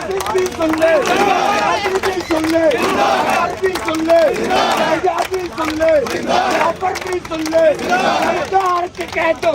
بھی سن لے، بھی سن لے، بھی سن لے، بھی سن لے، بھی سن لے، سرکار کے کہہ دو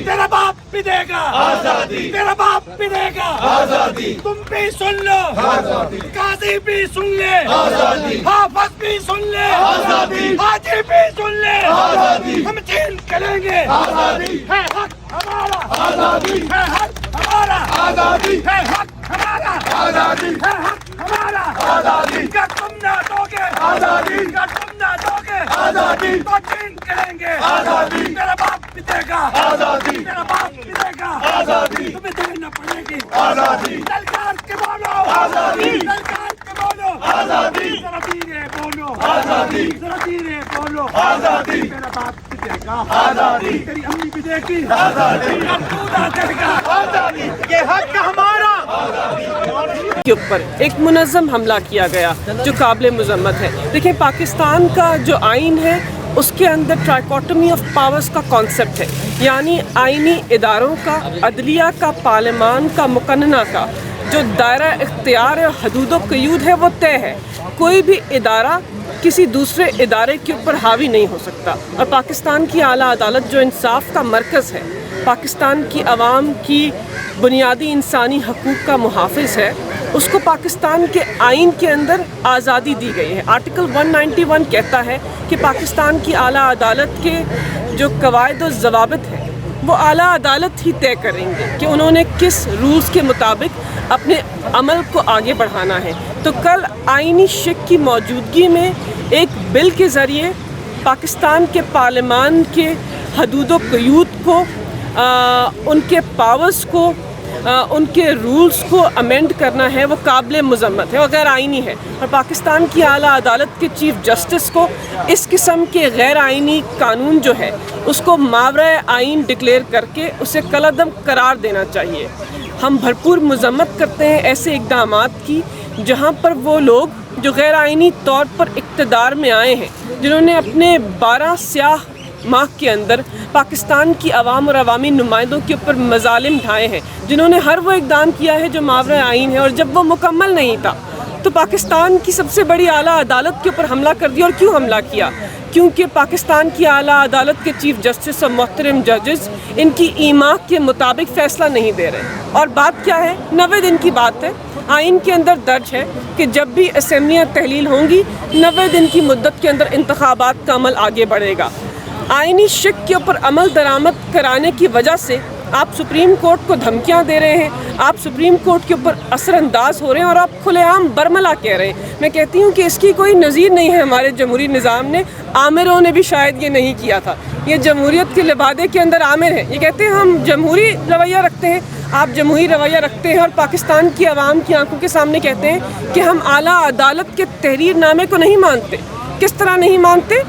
تیرا باپ بھی دے گا آزادی، تیرا باپ بھی دے گا آزادی، تم بھی سن لو آزادی، قاضی بھی سن لے آزادی، حافظ بھی سن لے آزادی، حاجی بھی سن لے آزادی، ہم چھین کے لیں گے آزادی، ہے حق ہمارا آزادی، ہے حق ہمارا آزادی، ہے حق ہمارا آزادی، ہے حق ہمارا آزادی، کیا تم نہ دو گے آزادی، کیا تم نہ دو گے آزادی، تو چھین کے لیں گے آزادی، تیرا باپ بھی دے گا آزادی، تیرا باپ بھی دے گا آزادی، تمہیں دینا پڑے گی آزادی، للکار کے بولو آزادی، للکار کے بولو آزادی، ذرا دھیرے بولو آزادی، ذرا دھیرے بولو آزادی، تیرا باپ بھی دے گا آزادی، تیری امی بھی دے گی آزادی، خدا دے گا آزادی، یہ حق ہمارا کے اوپر ایک منظم حملہ کیا گیا جو قابل مذمت ہے۔ دیکھیں پاکستان کا جو آئین ہے اس کے اندر ٹرائیکوٹمی آف پاورز کا کانسیپٹ ہے، یعنی آئینی اداروں کا، عدلیہ کا، پارلیمان کا، مقننہ کا جو دائرہ اختیار اور حدود و قیود ہے وہ طے ہے۔ کوئی بھی ادارہ کسی دوسرے ادارے کے اوپر حاوی نہیں ہو سکتا، اور پاکستان کی اعلیٰ عدالت جو انصاف کا مرکز ہے، پاکستان کی عوام کی بنیادی انسانی حقوق کا محافظ ہے، اس کو پاکستان کے آئین کے اندر آزادی دی گئی ہے۔ آرٹیکل 191 کہتا ہے کہ پاکستان کی اعلیٰ عدالت کے جو قواعد و ضوابط ہیں وہ اعلیٰ عدالت ہی طے کریں گے کہ انہوں نے کس رولز کے مطابق اپنے عمل کو آگے بڑھانا ہے۔ تو کل آئینی شک کی موجودگی میں ایک بل کے ذریعے پاکستان کے پارلیمان کے حدود و قیود کو، ان کے پاورز کو، ان کے رولز کو امینڈ کرنا ہے، وہ قابل مذمت ہے اور غیر آئینی ہے، اور پاکستان کی اعلیٰ عدالت کے چیف جسٹس کو اس قسم کے غیر آئینی قانون جو ہے اس کو ماورائے آئین ڈکلیئر کر کے اسے کالعدم قرار دینا چاہیے۔ ہم بھرپور مذمت کرتے ہیں ایسے اقدامات کی جہاں پر وہ لوگ جو غیر آئینی طور پر اقتدار میں آئے ہیں، جنہوں نے اپنے 12 سیاہ ماہ کے اندر پاکستان کی عوام اور عوامی نمائندوں کے اوپر مظالم ڈھائے ہیں، جنہوں نے ہر وہ اقدام کیا ہے جو ماورائے آئین ہے، اور جب وہ مکمل نہیں تھا تو پاکستان کی سب سے بڑی اعلیٰ عدالت کے اوپر حملہ کر دیا۔ اور کیوں حملہ کیا؟ کیونکہ پاکستان کی اعلیٰ عدالت کے چیف جسٹس اور محترم ججز ان کی ایما کے مطابق فیصلہ نہیں دے رہے، اور بات کیا ہے؟ 90 دن کی بات ہے، آئین کے اندر درج ہے کہ جب بھی اسمبلیاں تحلیل ہوں گی 90 دن کی مدت کے اندر انتخابات کا عمل آگے بڑھے گا۔ آئینی شک کے اوپر عمل درآمد کرانے کی وجہ سے آپ سپریم کورٹ کو دھمکیاں دے رہے ہیں، آپ سپریم کورٹ کے اوپر اثر انداز ہو رہے ہیں، اور آپ کھلے عام برملا کہہ رہے ہیں۔ میں کہتی ہوں کہ اس کی کوئی نظیر نہیں ہے ہمارے جمہوری نظام نے، عامروں نے بھی شاید یہ نہیں کیا تھا، یہ جمہوریت کے لبادے کے اندر عامر ہیں، یہ کہتے ہیں ہم جمہوری رویہ رکھتے ہیں۔ آپ جمہوری رویہ رکھتے ہیں اور پاکستان کی عوام کی آنکھوں کے سامنے کہتے ہیں کہ ہم اعلیٰ عدالت کے تحریر نامے کو نہیں مانتے۔ کس طرح نہیں مانتے؟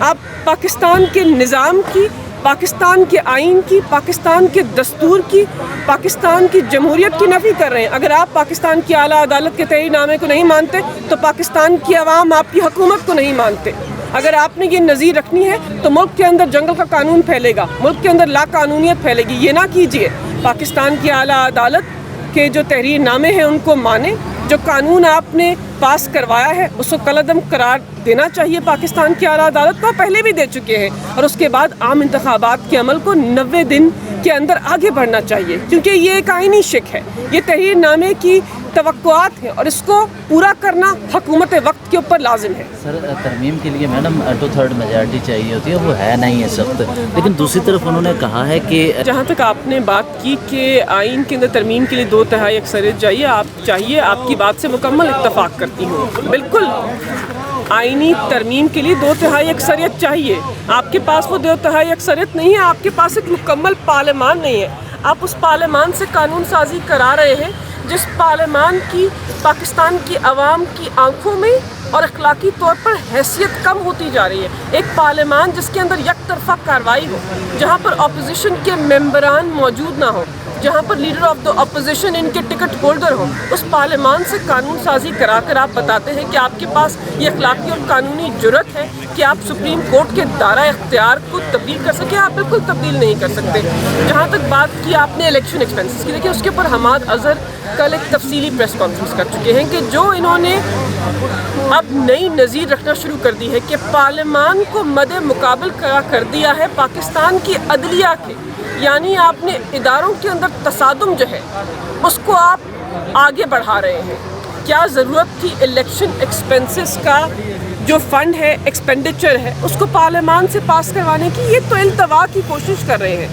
آپ پاکستان کے نظام کی، پاکستان کے آئین کی، پاکستان کے دستور کی، پاکستان کی جمہوریت کی نفی کر رہے ہیں۔ اگر آپ پاکستان کی اعلیٰ عدالت کے تحریر نامے کو نہیں مانتے تو پاکستان کی عوام آپ کی حکومت کو نہیں مانتے۔ اگر آپ نے یہ نظیر رکھنی ہے تو ملک کے اندر جنگل کا قانون پھیلے گا، ملک کے اندر لا قانونیت پھیلے گی۔ یہ نہ کیجیے، پاکستان کی اعلیٰ عدالت کے جو تحریر نامے ہیں ان کو مانیں، جو قانون آپ نے پاس کروایا ہے اس کو کالعدم قرار دینا چاہیے۔ پاکستان کی اعلیٰ عدالت کو پہلے بھی دے چکے ہیں، اور اس کے بعد عام انتخابات کے عمل کو 90 دن کے اندر آگے بڑھنا چاہیے، کیونکہ یہ ایک آئینی شک ہے، یہ تحریر نامے کی توقعات ہیں اور اس کو پورا کرنا حکومت وقت کے اوپر لازم ہے۔ سر ترمیم کے لیے میڈم 2/3 میجارٹی چاہیے ہوتی ہے، وہ ہے نہیں ہے سخت، لیکن دوسری طرف انہوں نے کہا ہے کہ جہاں تک آپ نے بات کی کہ آئین کے اندر ترمیم کے لیے 2/3 اکثریت چاہیے، آپ کی بات سے مکمل اتفاق کرتی ہوں، بالکل آئینی ترمیم کے لیے 2/3 اکثریت چاہیے۔ آپ کے پاس وہ 2/3 اکثریت نہیں ہے، آپ کے پاس ایک مکمل پارلیمان نہیں ہے۔ آپ اس پارلیمان سے قانون سازی کرا رہے ہیں جس پارلیمان کی پاکستان کی عوام کی آنکھوں میں اور اخلاقی طور پر حیثیت کم ہوتی جا رہی ہے۔ ایک پارلیمان جس کے اندر یک طرفہ کارروائی ہو، جہاں پر اپوزیشن کے ممبران موجود نہ ہوں، جہاں پر لیڈر آف دا اپوزیشن ان کے ٹکٹ ہولڈر ہوں، اس پارلیمان سے قانون سازی کرا کر آپ بتاتے ہیں کہ آپ کے پاس یہ اخلاقی اور قانونی جرت ہے کہ آپ سپریم کورٹ کے دائرہ اختیار کو تبدیل کر سکیں. آپ بالکل تبدیل نہیں کر سکتے. جہاں تک بات کی آپ نے الیکشن ایکسپینسز کی، دیکھیے اس کے اوپر حماد اظہر کل ایک تفصیلی پریس کانفرنس کر چکے ہیں کہ جو انہوں نے اب نئی نظیر رکھنا شروع کر دی ہے کہ پارلیمان کو مد مقابل کر دیا ہے پاکستان کی عدلیہ کے، یعنی آپ نے اداروں کے اندر تصادم جو ہے اس کو آپ آگے بڑھا رہے ہیں. کیا ضرورت تھی الیکشن ایکسپینسز کا جو فنڈ ہے، ایکسپینڈیچر ہے، اس کو پارلیمان سے پاس کروانے کی؟ یہ تو التوا کی کوشش کر رہے ہیں.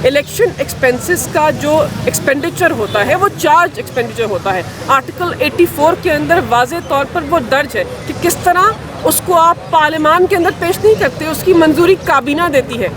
الیکشن ایکسپینسز کا جو ایکسپینڈیچر ہوتا ہے وہ چارج ایکسپینڈیچر ہوتا ہے. آرٹیکل 84 کے اندر واضح طور پر وہ درج ہے کہ کس طرح اس کو آپ پارلیمان کے اندر پیش نہیں کرتے، اس کی منظوری کابینہ دیتی ہے.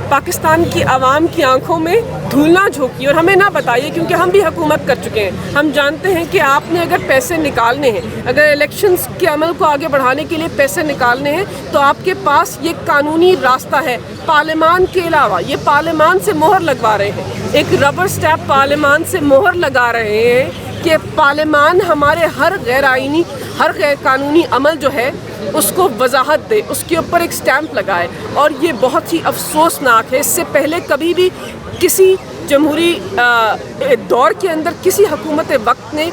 پاکستان کی عوام کی آنکھوں میں دھول نہ جھونکی اور ہمیں نہ بتائیے، کیونکہ ہم بھی حکومت کر چکے ہیں. ہم جانتے ہیں کہ آپ نے اگر پیسے نکالنے ہیں، اگر الیکشنز کے عمل کو آگے بڑھانے کے لیے پیسے نکالنے ہیں تو آپ کے پاس یہ قانونی راستہ ہے. پارلیمان کے علاوہ یہ پارلیمان سے مہر لگوا رہے ہیں، ایک ربر سٹیمپ پارلیمان سے مہر لگا رہے ہیں کہ پارلیمان ہمارے ہر غیر آئینی، ہر غیر قانونی عمل جو ہے اس کو وضاحت دے، اس کے اوپر ایک سٹیمپ لگائے. اور یہ بہت ہی افسوسناک ہے. اس سے پہلے کبھی بھی کسی جمہوری دور کے اندر کسی حکومت وقت نے،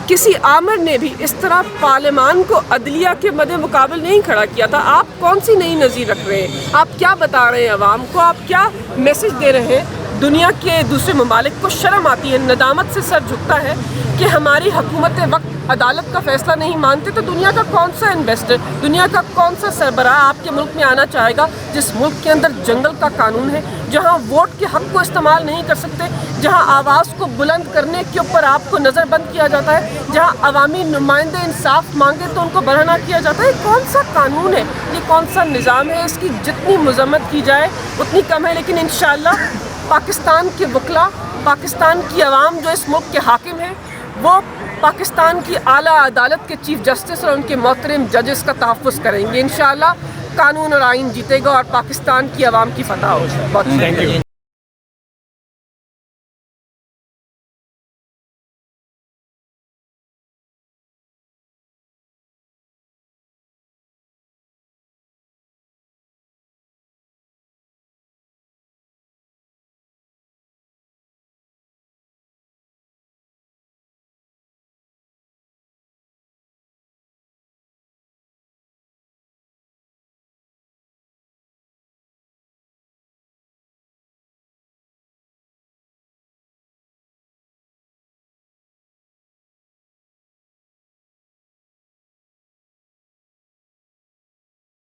کسی آمر نے بھی اس طرح پارلیمان کو عدلیہ کے مد مقابل نہیں کھڑا کیا تھا. آپ کون سی نئی نظیر رکھ رہے ہیں؟ آپ کیا بتا رہے ہیں عوام کو؟ آپ کیا میسج دے رہے ہیں؟ دنیا کے دوسرے ممالک کو شرم آتی ہے، ندامت سے سر جھکتا ہے کہ ہماری حکومت وقت عدالت کا فیصلہ نہیں مانتے. تو دنیا کا کون سا انویسٹر، دنیا کا کون سا سربراہ آپ کے ملک میں آنا چاہے گا جس ملک کے اندر جنگل کا قانون ہے، جہاں ووٹ کے حق کو استعمال نہیں کر سکتے، جہاں آواز کو بلند کرنے کے اوپر آپ کو نظر بند کیا جاتا ہے، جہاں عوامی نمائندے انصاف مانگے تو ان کو برہنہ کیا جاتا ہے؟ کون سا قانون ہے؟ یہ کون سا نظام ہے؟ اس کی جتنی مذمت کی جائے اتنی کم ہے. لیکن انشاءاللہ پاکستان کے وکلاء، پاکستان کی عوام جو اس ملک کے حاکم ہیں، وہ پاکستان کی اعلیٰ عدالت کے چیف جسٹس اور ان کے محترم ججز کا تحفظ کریں گے. انشاءاللہ قانون اور آئین جیتے گا اور پاکستان کی عوام کی فتح ہوگی. بہت شکریہ.